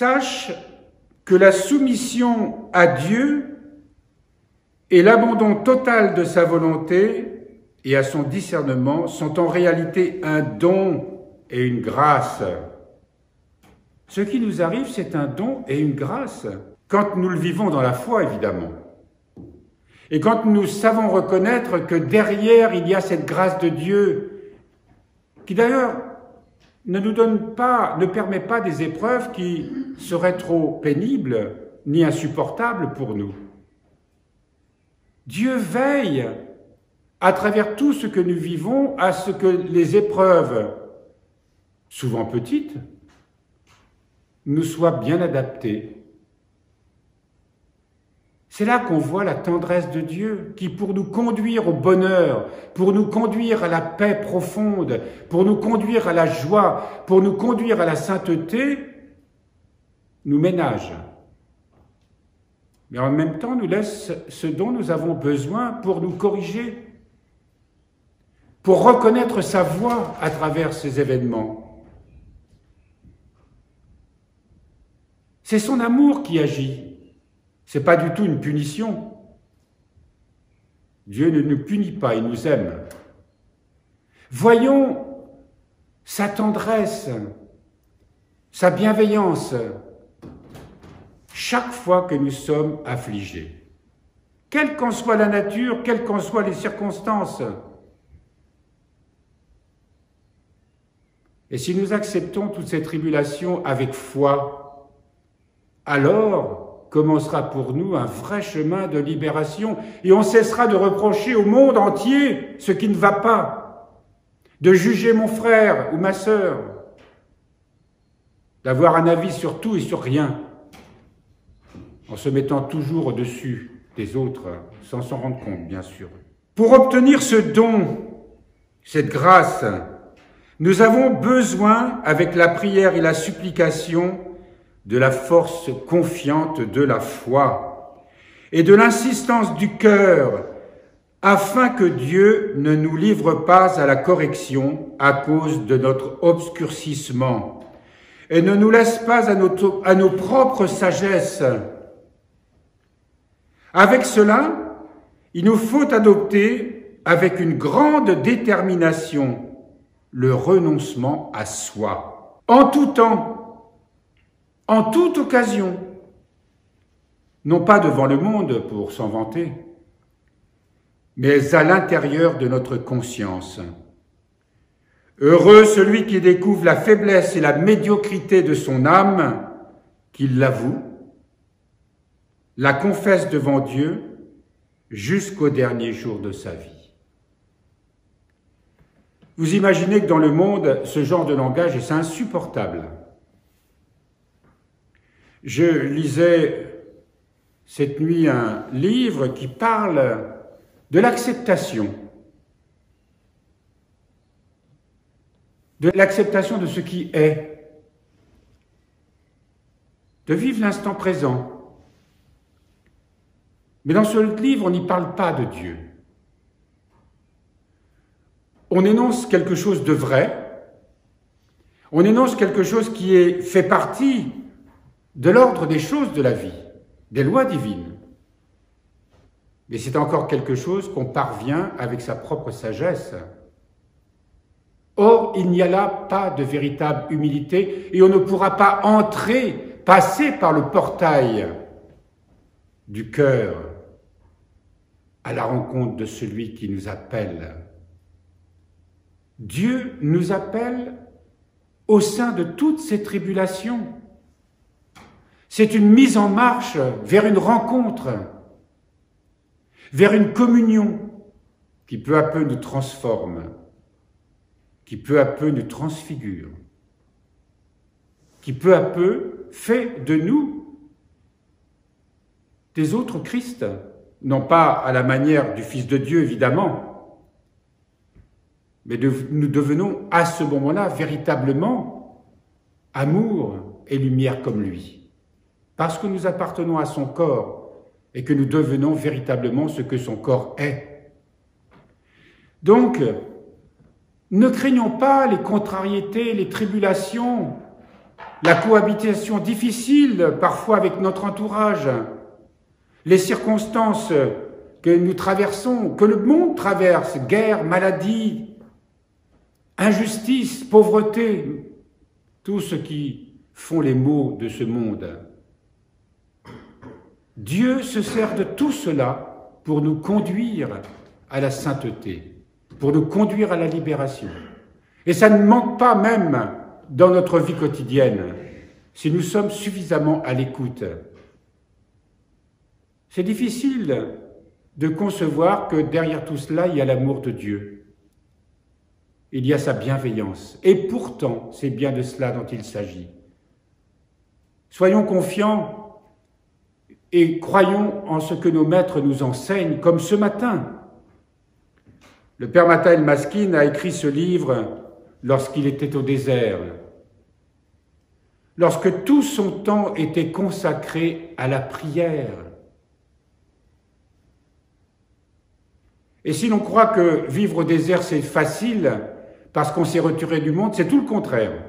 Sache que la soumission à Dieu et l'abandon total de sa volonté et à son discernement sont en réalité un don et une grâce. Ce qui nous arrive, c'est un don et une grâce, quand nous le vivons dans la foi, évidemment. Et quand nous savons reconnaître que derrière, il y a cette grâce de Dieu, qui d'ailleurs ne permet pas des épreuves qui seraient trop pénibles ni insupportables pour nous. Dieu veille, à travers tout ce que nous vivons, à ce que les épreuves, souvent petites, nous soient bien adaptées. C'est là qu'on voit la tendresse de Dieu, qui pour nous conduire au bonheur, pour nous conduire à la paix profonde, pour nous conduire à la joie, pour nous conduire à la sainteté, nous ménage. Mais en même temps, nous laisse ce dont nous avons besoin pour nous corriger, pour reconnaître sa voix à travers ces événements. C'est son amour qui agit. Ce n'est pas du tout une punition. Dieu ne nous punit pas, il nous aime. Voyons sa tendresse, sa bienveillance, chaque fois que nous sommes affligés. Quelle qu'en soit la nature, quelles qu'en soient les circonstances. Et si nous acceptons toutes ces tribulations avec foi, alors commencera pour nous un vrai chemin de libération et on cessera de reprocher au monde entier ce qui ne va pas, de juger mon frère ou ma sœur, d'avoir un avis sur tout et sur rien, en se mettant toujours au-dessus des autres, sans s'en rendre compte, bien sûr. Pour obtenir ce don, cette grâce, nous avons besoin, avec la prière et la supplication, de la force confiante de la foi et de l'insistance du cœur, afin que Dieu ne nous livre pas à la correction à cause de notre obscurcissement et ne nous laisse pas à nos propres sagesses. Avec cela, il nous faut adopter avec une grande détermination le renoncement à soi, en tout temps, en toute occasion, non pas devant le monde pour s'en vanter, mais à l'intérieur de notre conscience. Heureux celui qui découvre la faiblesse et la médiocrité de son âme, qu'il l'avoue, la confesse devant Dieu jusqu'au dernier jour de sa vie. Vous imaginez que dans le monde, ce genre de langage est insupportable. Je lisais cette nuit un livre qui parle de l'acceptation. De l'acceptation de ce qui est. De vivre l'instant présent. Mais dans ce livre, on n'y parle pas de Dieu. On énonce quelque chose de vrai. On énonce quelque chose qui fait partie de l'ordre des choses de la vie, des lois divines. Mais c'est encore quelque chose qu'on parvient avec sa propre sagesse. Or, il n'y a là pas de véritable humilité et on ne pourra pas passer par le portail du cœur à la rencontre de celui qui nous appelle. Dieu nous appelle au sein de toutes ces tribulations. C'est une mise en marche vers une rencontre, vers une communion qui peu à peu nous transforme, qui peu à peu nous transfigure, qui peu à peu fait de nous des autres Christ, non pas à la manière du Fils de Dieu évidemment, mais nous devenons à ce moment-là véritablement amour et lumière comme lui. Parce que nous appartenons à son corps et que nous devenons véritablement ce que son corps est. Donc, ne craignons pas les contrariétés, les tribulations, la cohabitation difficile parfois avec notre entourage, les circonstances que nous traversons, que le monde traverse, guerre, maladie, injustice, pauvreté, tout ce qui font les maux de ce monde. Dieu se sert de tout cela pour nous conduire à la sainteté, pour nous conduire à la libération. Et ça ne manque pas même dans notre vie quotidienne, si nous sommes suffisamment à l'écoute. C'est difficile de concevoir que derrière tout cela, il y a l'amour de Dieu. Il y a sa bienveillance. Et pourtant, c'est bien de cela dont il s'agit. Soyons confiants et croyons en ce que nos maîtres nous enseignent, comme ce matin. Le Père Mathaël Maskine a écrit ce livre lorsqu'il était au désert, lorsque tout son temps était consacré à la prière. Et si l'on croit que vivre au désert c'est facile parce qu'on s'est retiré du monde, c'est tout le contraire.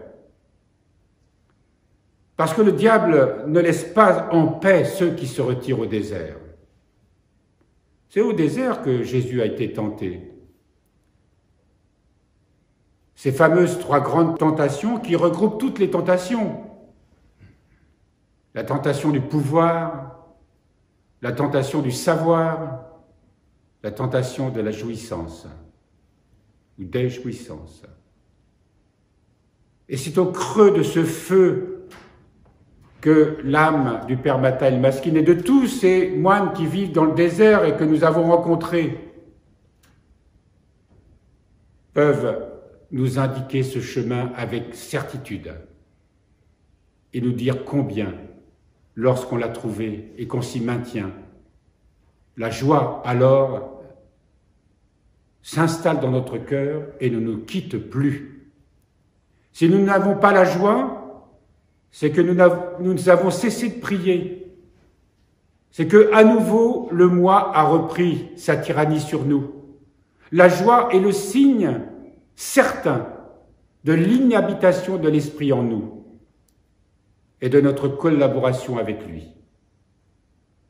Parce que le diable ne laisse pas en paix ceux qui se retirent au désert. C'est au désert que Jésus a été tenté. Ces fameuses 3 grandes tentations qui regroupent toutes les tentations. La tentation du pouvoir, la tentation du savoir, la tentation de la jouissance, ou des jouissances. Et c'est au creux de ce feu que l'âme du Père Mathaël Maskine et de tous ces moines qui vivent dans le désert et que nous avons rencontrés peuvent nous indiquer ce chemin avec certitude et nous dire combien, lorsqu'on l'a trouvé et qu'on s'y maintient, la joie alors s'installe dans notre cœur et ne nous quitte plus. Si nous n'avons pas la joie, c'est que nous avons cessé de prier. C'est que, à nouveau, le moi a repris sa tyrannie sur nous. La joie est le signe certain de l'inhabitation de l'Esprit en nous et de notre collaboration avec lui.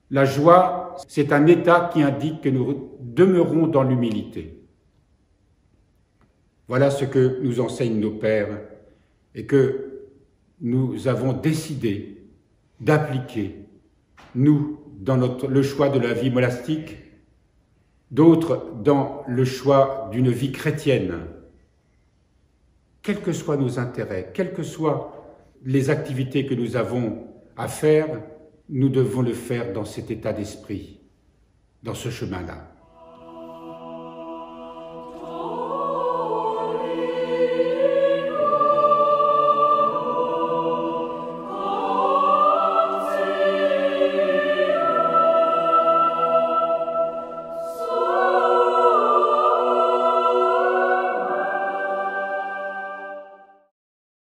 La joie, c'est un état qui indique que nous demeurons dans l'humilité. Voilà ce que nous enseignent nos pères et que nous avons décidé d'appliquer, nous, dans le choix de la vie monastique, d'autres dans le choix d'une vie chrétienne. Quels que soient nos intérêts, quelles que soient les activités que nous avons à faire, nous devons le faire dans cet état d'esprit, dans ce chemin-là.